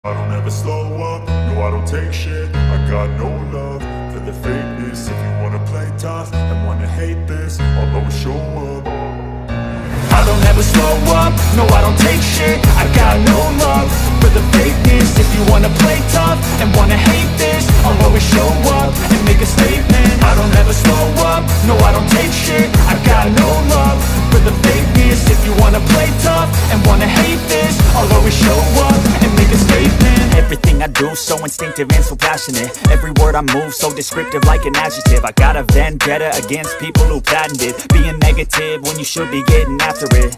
I don't ever slow up, no I don't take shit. I got no love for the fakeness. If you wanna play tough and wanna hate this, I'll always show up. I don't ever slow up, no I don't take shit. I got no love for the fakeness. If you wanna play tough and wanna hate this, I'll always show up and make a statement. I don't ever slow up, no I don't take shit. I got no love for the fakeness. If you wanna play tough and wanna hate this, I'll always show up and make a statement. Everything I do so instinctive and so passionate. Every word I move so descriptive like an adjective. I got a vendetta against people who patented being negative when you should be getting after it.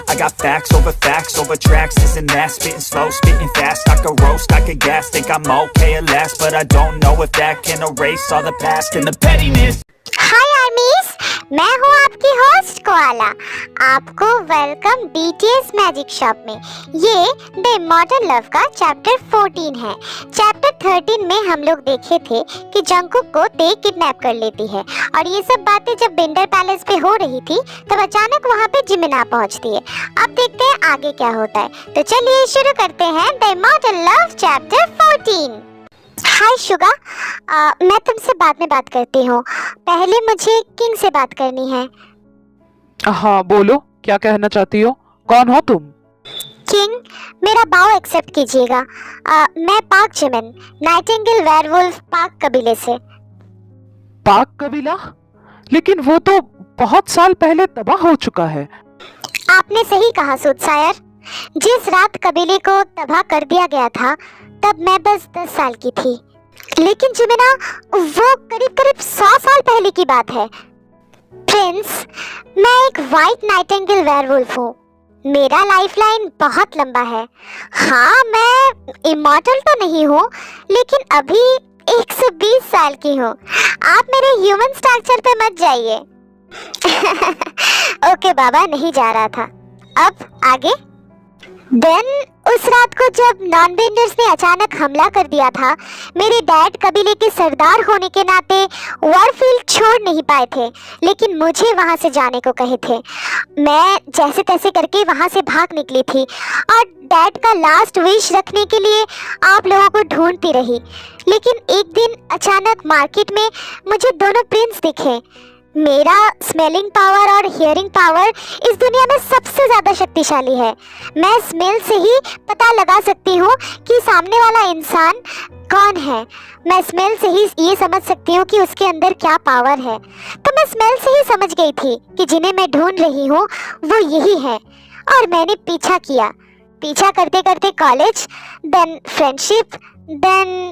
I got facts over tracks, this and that. Spitting slow, spitting fast, I could roast, I could gas. Think I'm okay at last, but I don't know if that can erase all the past and the pettiness. हाय आर्मीज, मैं हूँ आपकी host koala. आपको welcome BTS magic shop में। ये the immortal love का chapter 14 है। Chapter 13 में हम लोग देखे थे कि जंगकुक को ते किडनैप कर लेती है और ये सब बातें जब बेंडर पैलेस पे हो रही थी तब अचानक वहाँ पे जिमिन आ पहुँचती है। अब देखते हैं आगे क्या होता है, तो चलिए शुरू करते हैं the immortal love chapter 14। Hi Suga, मैं तुमसे बाद में बात करती हूँ, पहले मुझे किंग से बात करनी है। हाँ बोलो, क्या कहना चाहती हो? कौन हो तुम? किंग, मेरा बाव एक्सेप्ट कीजिएगा। मैं पाक जिमिन, नाइटिंगेल वेयरवुल्फ पाक कबीले से। पाक कबीला? लेकिन वो तो बहुत साल पहले तबाह हो चुका है। आपने सही कहा सूदसायर। जिस रात कबीले को तबाह कर दिया गया था तब मैं बस 10 साल की थी, लेकिन जिमिना वो करीब 100 साल पहले की बात है। प्रिंस, मैं एक वाइट नाइटिंगेल वेयरवुल्फ हूँ। मेरा लाइफलाइन बहुत लंबा है। हाँ, मैं इमॉर्टल तो नहीं हूँ, लेकिन अभी 120 साल की हूँ। आप मेरे ह्यूमन स्ट्रक्चर पे मत जाइए। ओके बाबा, नहीं जा रहा था। अब आगे। देन उस रात को जब नॉन बेंडर्स ने अचानक हमला कर दिया था, मेरे डैड कबीले के सरदार होने के नाते वॉरफील्ड छोड़ नहीं पाए थे, लेकिन मुझे वहां से जाने को कहे थे। मैं जैसे तैसे करके वहां से भाग निकली थी और डैड का लास्ट विश रखने के लिए आप लोगों को ढूंढती रही। लेकिन एक दिन अचानक मार्केट में मुझे दोनों प्रिंस दिखे। मेरा स्मेलिंग पावर और हियरिंग पावर इस दुनिया में सबसे ज़्यादा शक्तिशाली है। मैं स्मेल से ही पता लगा सकती हूँ कि सामने वाला इंसान कौन है। मैं स्मेल से ही ये समझ सकती हूँ कि उसके अंदर क्या पावर है। तो मैं स्मेल से ही समझ गई थी कि जिन्हें मैं ढूंढ रही हूँ वो यही है, और मैंने पीछा किया। पीछा करते करते college, then friendship, then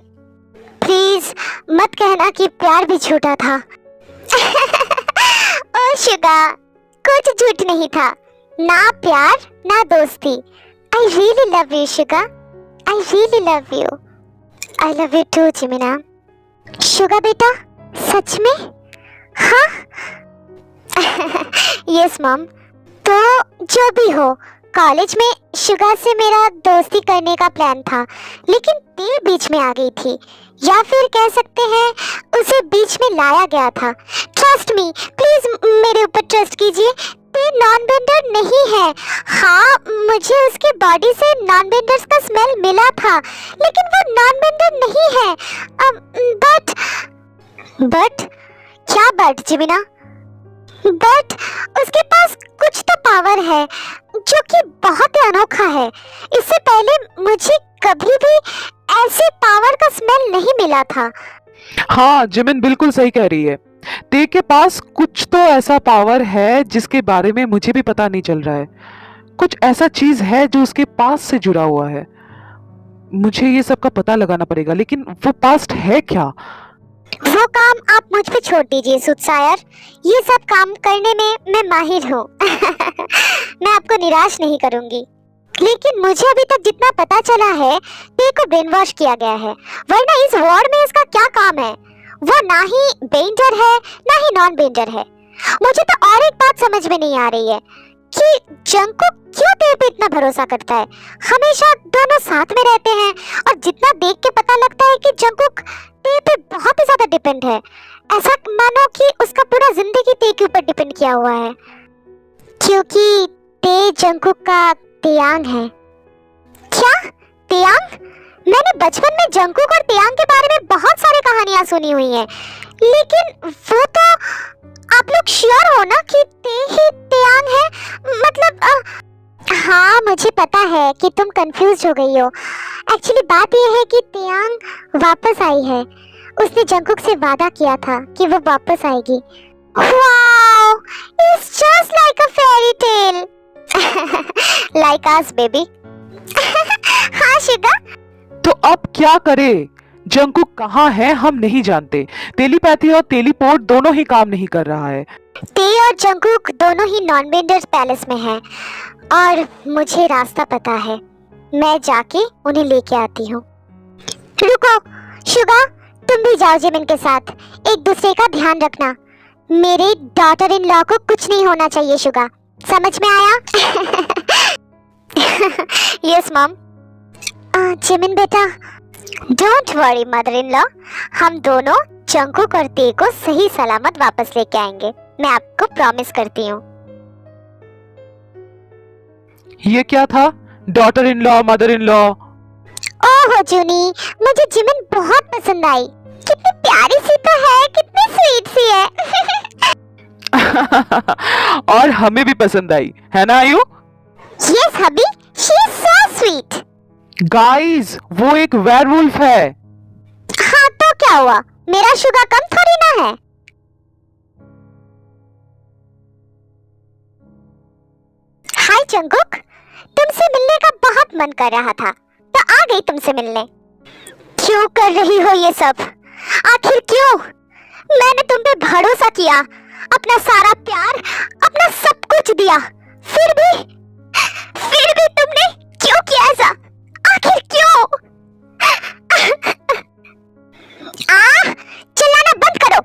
please मत कहना कि प्यार भी झूठा था। ओ शुगा, कुछ झूठ नहीं था, ना प्यार ना दोस्ती। I really love you Suga, I really love you. I love you too जिमिना। शुगा बेटा, सच में? हाँ। Yes mom. तो जो भी हो, कॉलेज में शुगा से मेरा दोस्ती करने का प्लान था, लेकिन ते बीच में आ गई थी, या फिर कह सकते हैं उसे बीच में लाया गया था। ट्रस्ट मी, प्लीज मेरे ऊपर ट्रस्ट कीजिए। ते नॉन बेंडर नहीं है। हाँ, मुझे उसके बॉडी से नॉन बेंडर्स का स्मेल मिला था, लेकिन वो नॉन बेंडर नहीं है। बट क्या बट जिमिना? बट उसके पास कुछ तो पावर है जो कि बहुत ही अनोखा है। इससे पहले मुझे कभी भी ऐसे पावर का स्मेल नहीं मिला था। हाँ, जिमिन बिल्कुल सही कह रही है। ते के पास कुछ तो ऐसा पावर है जिसके बारे में मुझे भी पता नहीं चल रहा है। कुछ ऐसा चीज है जो उसके पास से जुड़ा हुआ है। मुझे ये सब का पता लगाना पड़ेगा, लेकिन वो पास्ट है क्या? वो काम आप मुझ पे छोड़ दीजिए सूदसायर। ये सब काम करने में मैं माहिर हूँ। मैं आपको निराश नहीं करूँगी। लेकिन मुझे अभी तक जितना पता चला है, ते को ब्रेन वॉश किया गया है, वरना इस वॉर में इसका क्या काम है? वो ना ही बेंडर है ना ही नॉन बेंडर है। मुझे तो और एक बात समझ में नहीं आ रही है कि जंगकुक क्यों ते पे इतना भरोसा करता है। हमेशा दोनों साथ में रहते हैं और जितना देख के पता लगता है कि जंगकुक ते पे बहुत ही ज्यादा डिपेंड है। ऐसा मानो कि उसका पूरा जिंदगी ते के ऊपर डिपेंड किया हुआ है, क्योंकि ते जंगकुक का तेयांग है। क्या? तेयांग, मैंने बचपन में जंगकुक और तेयांग के बारे में बहुत सारी कहानियां सुनी हुई हैं, लेकिन वो तो आप लोग श्योर हो ना कि ते ही तेयांग है? मतलब हाँ, मुझे पता है कि तुम कंफ्यूज हो गई हो। एक्चुअली बात यह है कि तेयांग वापस आई है। उसने जंगकुक से वादा किया था कि वो वापस आएगी। Wow, it's just like a fairy tale. Like us baby. हाँ शिगा। तो अब क्या करें? जंगकुक कहाँ है हम नहीं जानते। टेलीपैथी और टेलीपोर्ट दोनों ही काम नहीं कर रहा है। ते और जंगकुक दोनों ही नॉनबेंडर्स पैलेस में हैं और मुझे रास्ता पता है। मैं जाके उन्हें लेके आती हूँ। रुको शुगा, तुम भी जाओ जिमिन के साथ। एक दूसरे का ध्यान रखना। मेरे डॉटर इन लॉ को कुछ नहीं होना चाहिए शुगा, समझ में आया? Yes mom. जिमिन बेटा, don't worry mother in law, हम दोनों जंगकुक और ते को सही सलामत वापस लेके आएंगे। मैं आपको प्रॉमिस करती हूँ। ये क्या था? Daughter in law, mother in law. Oh जूनी, मुझे जिमिन बहुत पसंद आई। कितनी प्यारी सी तो है, कितनी स्वीट सी है। और हमें भी पसंद आई है ना आयु? Yes hubby, she is so sweet. Guys, वो एक वेयरवुल्फ है। हाँ तो क्या हुआ, मेरा शुगर कम थोड़ी ना है। हाय जंगकुक, तुमसे मिलने का बहुत मन कर रहा था तो आ गई तुमसे मिलने। क्यों कर रही हो ये सब? आखिर क्यों? मैंने तुम पे भरोसा किया, अपना सारा प्यार, अपना सब कुछ दिया, फिर भी तुमने क्यों किया ऐसा? आखिर क्यों? चिल्लाना बंद करो।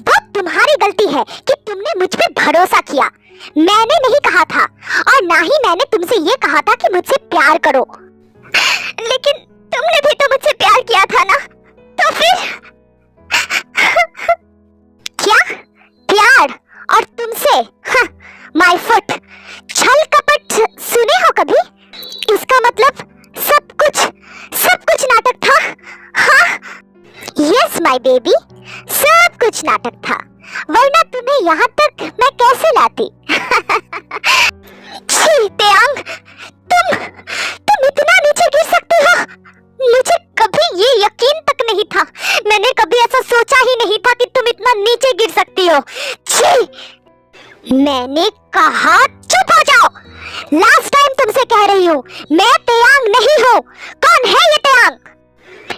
वो तुम्हारी गलती है कि तुमने मुझ पे भरोसा किया। मैंने नहीं कहा था और ना ही मैंने तुमसे ये कहा था कि मुझसे प्यार करो। लेकिन तुमने भी तो मुझसे प्यार किया था ना, तो फिर क्या प्यार? और तुमसे? माय फुट, छल कपट सुने हो कभी? इसका मतलब सब कुछ नाटक था। हाँ यस माय बेबी, सब कुछ नाटक था, वरना तुम्हें यहाँ तक मैं कैसे लाती? छी तेयांग, तुम इतना नीचे गिर सकती हो? मुझे कभी ये यकीन तक नहीं था। मैंने कभी ऐसा सोचा ही नहीं था कि तुम इतना नीचे गिर सकती हो। छी, मैंने कहा चुप हो जाओ। लास्ट टाइम तुमसे कह रही हूँ, मैं तेयांग नहीं हूँ। कौन है ये तेयांग?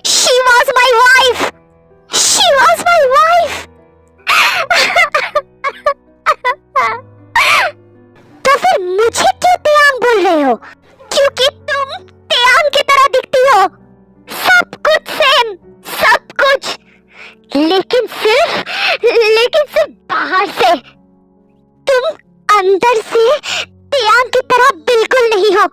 She was my wife. She was my wife. तो फिर मुझे क्यों तेयांग बोल रहे हो? क्योंकि तुम तेयांग की तरह दिखती हो। सब कुछ सेम, सब कुछ, लेकिन सिर्फ बाहर से। तुम अंदर से तेयांग की तरह बिल्कुल नहीं हो।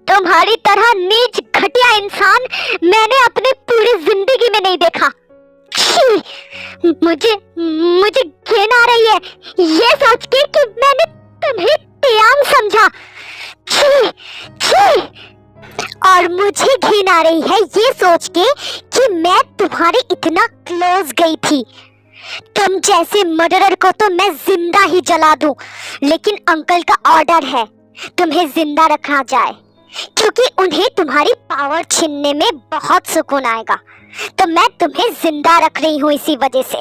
तुम्हारी तरह नीच घटिया इंसान मैंने अपने पूरी जिंदगी में नहीं देखा। मुझे घिन आ रही है ये सोच के कि मैंने तुम्हें तेयांग समझा। छी छी, और मुझे घिन आ रही है ये सोच के कि मैं तुम्हारे इतना क्लोज गई थी। तुम जैसे मर्डरर को तो मैं जिंदा ही जला दूं, लेकिन अंकल का ऑर्डर है तुम्हें जिंदा रखा जाए, क्योंकि उन्हें तुम्हारी पावर छीनने में बहुत सुकून आएगा। तो मैं तुम्हें जिंदा रख रही हूँ इसी वजह से।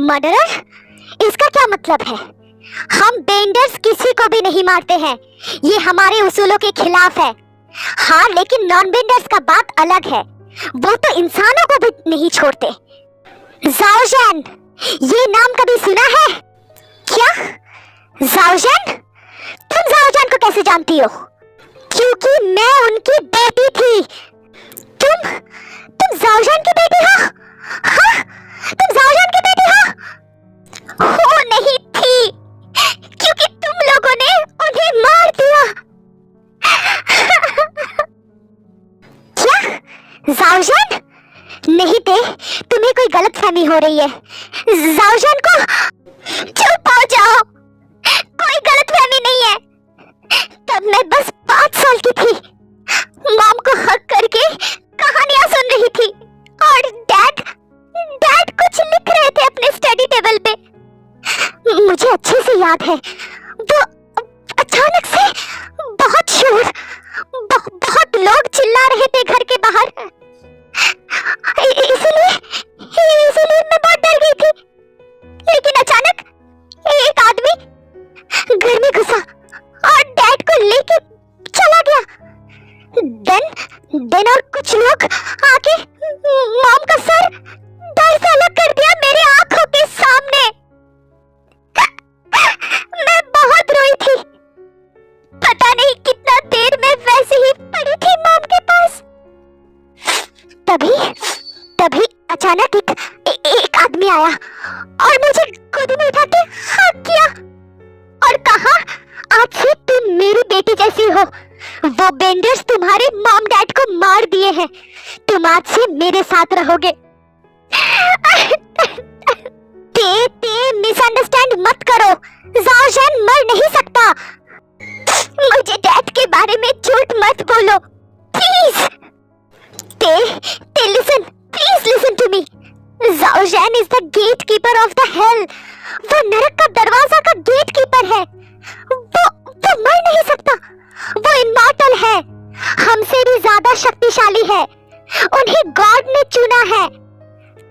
मर्डरर? इसका क्या मतलब है? हम बेंडर्स किसी को भी नहीं मारते हैं, ये हमारे उसूलों के खिलाफ है। हाँ, लेकिन नॉन बेंडर्स का बात अलग है, वो तो इंसानों को भी नहीं छोड़ते। ज़ाओ-जैन, ये नाम कभी सुना है क्या? ज़ाओ-जैन? तुम ज़ाओ-जैन को कैसे जानती हो? क्योंकि मैं उनकी बेटी थी। तुम ज़ाओ-जैन की बेटी हो? हाँ, तुम ज़ाओ-जैन की बेटी हो? हो नहीं थी, क्योंकि तुम लोगों ने उन्हें मार दिया। क्या? ज़ाओ-जैन? नहीं ते, तुम्हें कोई गलतफहमी हो रही है। ज़ाओ-जैन को चुप हो जाओ, कोई गलतफहमी नहीं है। तब मैं बस 5 साल की थी। मॉम को हक देन और कुछ लोग आके मॉम का सर दर्द से अलग कर दिया मेरी आंखों के सामने। मैं बहुत रोई थी, पता नहीं कितना देर मैं वैसे ही पड़ी थी मॉम के पास। तभी अचानक एक आदमी आया और मुझे गोदी में उठा के हग किया और कहा, आज से तुम मेरी बेटी जैसी हो। वो बेंडर्स तुम्हारे मॉम डैड को मार दिए हैं, तुम आज से मेरे साथ रहोगे। ते मिसअंडरस्टैंड मत करो, जाओ जैन मर नहीं सकता। मुझे डैड के बारे में झूठ मत बोलो प्लीज। ते listen, please listen to me. जाओ Jane is the gate keeper of the hell. वो नरक का दरवाजा का गेट कीपर है। वो मर नहीं सकता, वो इमॉर्टल है, हमसे भी ज्यादा शक्तिशाली है, उन्हें गॉड ने चुना है।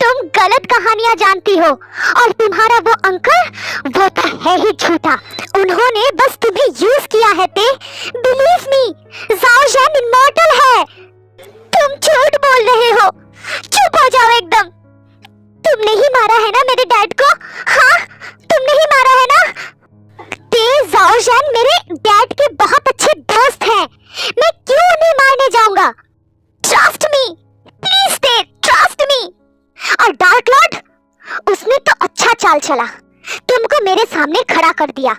तुम गलत कहानियां जानती हो और तुम्हारा वो अंकल, वो तो है ही झूठा, उन्होंने बस तुम्हें यूज किया है। बिलीव मी, जाओ जैन इमॉर्टल है। तुम झूठ बोल रहे हो, चुप हो जाओ एकदम। तुमने ही मारा है ना मेरे डैड को? हाँ, तुमने ही मारा है ना? जाओ जैन मेरे डैड के बहुत अच्छे दोस्त हैं, मैं क्यों उन्हें मारने जाऊंगा? Trust me please, trust me. और डार्क लॉर्ड, उसने तो अच्छा चाल चला, तुमको मेरे सामने खड़ा कर दिया।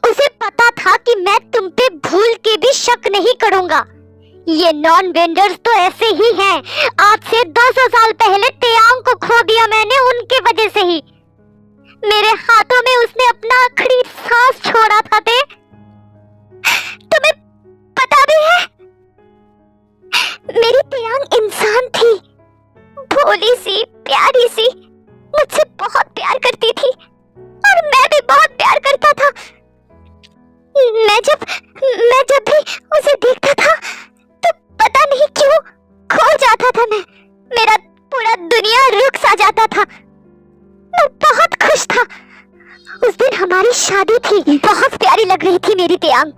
उसे पता था कि मैं तुम पे भूल के भी शक नहीं करूंगा। ये नॉन वेंडर्स तो ऐसे ही हैं। आज से 200 साल पहले तेयांग को खो दिया मैंने उनके वजह से ही। मेरे हाथों में उसने अपना आखिरी सांस छोड़ा था। तुम्हें पता भी है, मेरी तेयांग इंसान थी, भोली सी, प्यारी सी, मुझसे बहुत प्यार करती थी और मैं भी बहुत प्यार करता था। मैं जब भी उसे देखता था तो पता नहीं क्यों खो जाता था मैं, मेरा पूरा दुनिया रुक सा जाता था। मैं बहुत खुश था। उस दिन हमारी शादी थी, बहुत प्यारी लग रही थी मेरी तेयांग।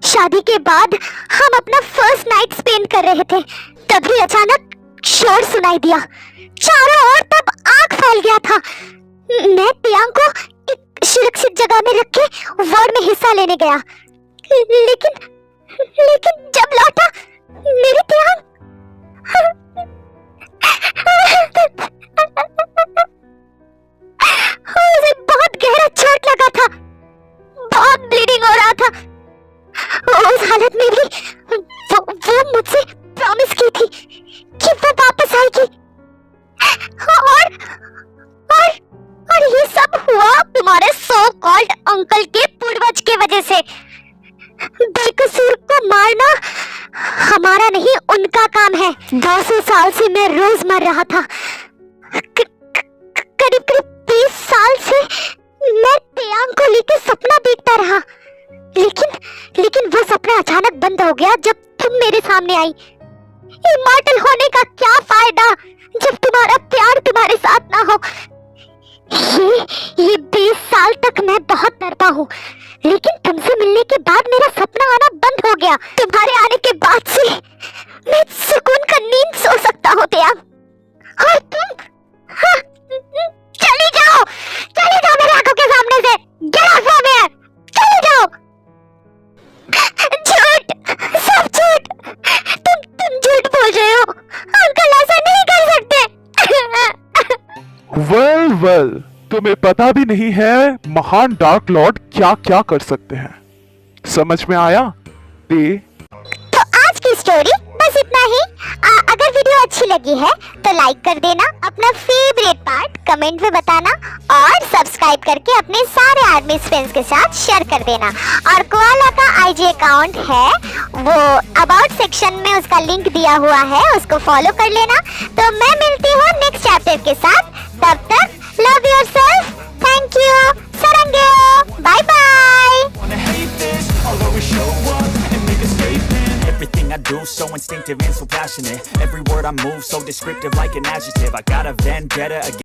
शादी के बाद हम अपना फर्स्ट नाइट स्पेंड कर रहे थे, तभी अचानक शोर सुनाई दिया। चारों ओर तब आग फैल गया था। मैं तेयांग को एक सुरक्षित जगह में रख के वार्ड में हिस्सा लेने गया, लेकिन जब लौटा मेरी तेयांग उसे बहुत गहरा चोट लगा था, बहुत ब्लीडिंग हो रहा था। उस हालत में भी वो मुझसे प्रॉमिस की थी कि वो वापस आएगी। और ये सब हुआ तुम्हारे सो कॉल्ड अंकल के पूर्वज के वजह से। बेकसूर को मारना हमारा नहीं, उनका काम है। 200 साल से मैं रोज मर रहा था, करीब 20 साल से मैं तेयांग को लेकर सपना देखता रहा, लेकिन वो सपना अचानक बंद हो गया जब तुम मेरे सामने आई। इमॉर्टल होने का क्या फायदा जब तुम्हारा प्यार तुम्हारे साथ ना हो। ये 20 साल तक मैं बहुत डरता हूँ, लेकिन तुमसे मिलने के बाद मेरा सपना आना बंद हो गया। तुम्हारे आने के बाद से मैं सुकून का नींद सो सकता हूँ तेयांग। और तुम चली जाओ मेरे आंखों के सामने से, गेट आउट फ्रॉम हियर, चली जाओ। झूठ, सब झूठ, तुम झूठ बोल रहे हो, अंकल ऐसा नहीं कर सकते। वेल, तुम्हें पता भी नहीं है महान डार्क लॉर्ड क्या क्या कर सकते हैं। समझ में आया? तो आज की स्टोरी बस इतना ही। अगर वीडियो अच्छी लगी है तो लाइक कर देना, अपना फेवरेट पार्ट कमेंट में बताना और सब्सक्राइब करके अपने सारे आर्मी फ्रेंड्स के साथ शेयर कर देना। और कोआला का आईजी अकाउंट है, वो अबाउट सेक्शन में उसका लिंक दिया हुआ है, उसको फॉलो कर लेना। तो मैं मिलती हूँ नेक्स्ट चैप्टर के साथ, तब तक लव योरसेल्फ, थैंक यू, सरंगे, bye bye. Wanna hate this? I'll always show up and make a statement. Everything I do so instinctive and so passionate. Every word I move so descriptive like an adjective. I got a vendetta against